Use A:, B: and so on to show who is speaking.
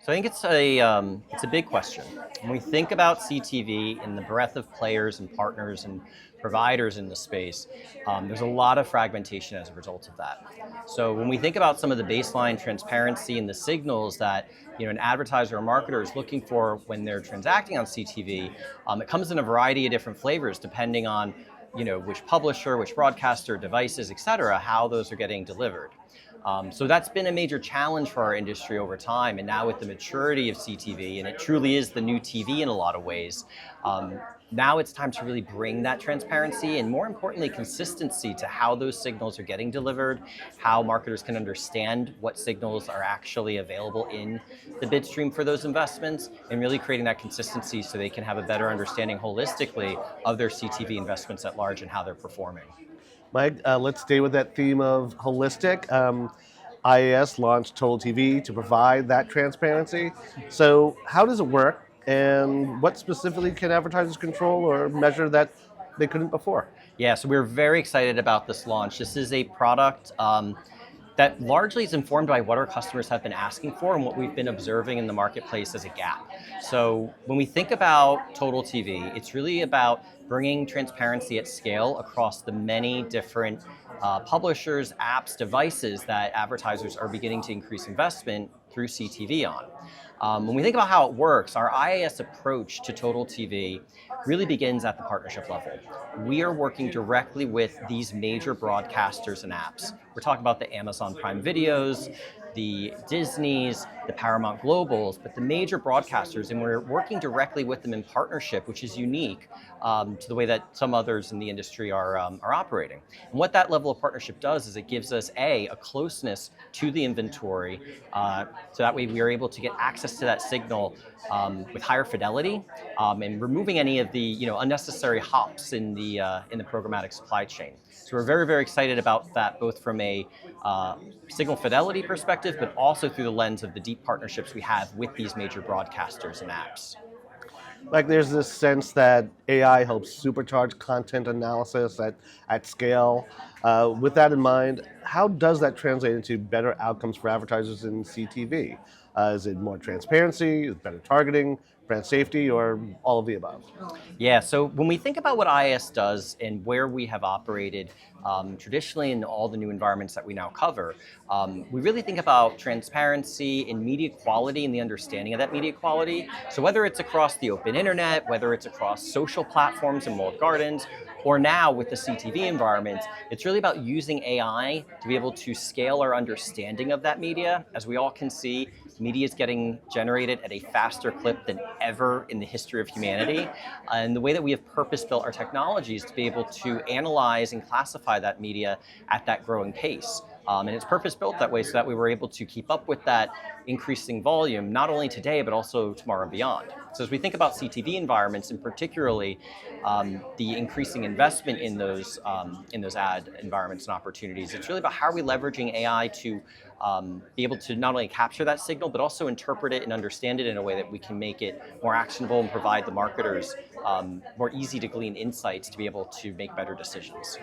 A: So I think it's a big question. When we think about CTV and the breadth of players and partners and providers in the space, there's a lot of fragmentation as a result of that. So when we think about some of the baseline transparency and the signals that an advertiser or marketer is looking for when they're transacting on CTV, it comes in a variety of different flavors depending on which publisher, which broadcaster, devices, et cetera, how those are getting delivered. So that's been a major challenge for our industry over time, and now with the maturity of CTV, and it truly is the new TV in a lot of ways, now it's time to really bring that transparency and, more importantly, consistency to how those signals are getting delivered, how marketers can understand what signals are actually available in the bid stream for those investments, and really creating that consistency so they can have a better understanding holistically of their CTV investments at large and how they're performing.
B: Mike, let's stay with that theme of holistic. IAS launched Total TV to provide that transparency. So how does it work, and what specifically can advertisers control or measure that they couldn't before?
A: Yeah, so we're very excited about this launch. This is a product that largely is informed by what our customers have been asking for and what we've been observing in the marketplace as a gap. So when we think about Total TV, it's really about bringing transparency at scale across the many different publishers, apps, devices that advertisers are beginning to increase investment through CTV on. When we think about how it works, our IAS approach to Total TV really begins at the partnership level. We are working directly with these major broadcasters and apps. We're talking about the Amazon Prime Videos, the Disneys, the Paramount Globals, but the major broadcasters, and we're working directly with them in partnership, which is unique to the way that some others in the industry are operating. And what that level of partnership does is it gives us a closeness to the inventory, so that way we are able to get access to that signal with higher fidelity, and removing any of the unnecessary hops in the programmatic supply chain. So we're very, very excited about that, both from a signal fidelity perspective, but also through the lens of the deep partnerships we have with these major broadcasters and apps.
B: Like, there's this sense that AI helps supercharge content analysis at scale. With that in mind, how does that translate into better outcomes for advertisers in CTV? Is it more transparency, is it better targeting, brand safety, or all of the above?
A: Yeah, so when we think about what IAS does and where we have operated traditionally in all the new environments that we now cover, we really think about transparency and media quality and the understanding of that media quality. So whether it's across the open internet, whether it's across social platforms and walled gardens, or now with the CTV environment, it's really about using AI to be able to scale our understanding of that media. As we all can see, media is getting generated at a faster clip than ever in the history of humanity. And the way that we have purpose-built our technologies to be able to analyze and classify that media at that growing pace. And it's purpose-built that way so that we were able to keep up with that increasing volume, not only today, but also tomorrow and beyond. So as we think about CTV environments, and particularly the increasing investment in those ad environments and opportunities, it's really about how are we leveraging AI to be able to not only capture that signal, but also interpret it and understand it in a way that we can make it more actionable and provide the marketers more easy to glean insights to be able to make better decisions.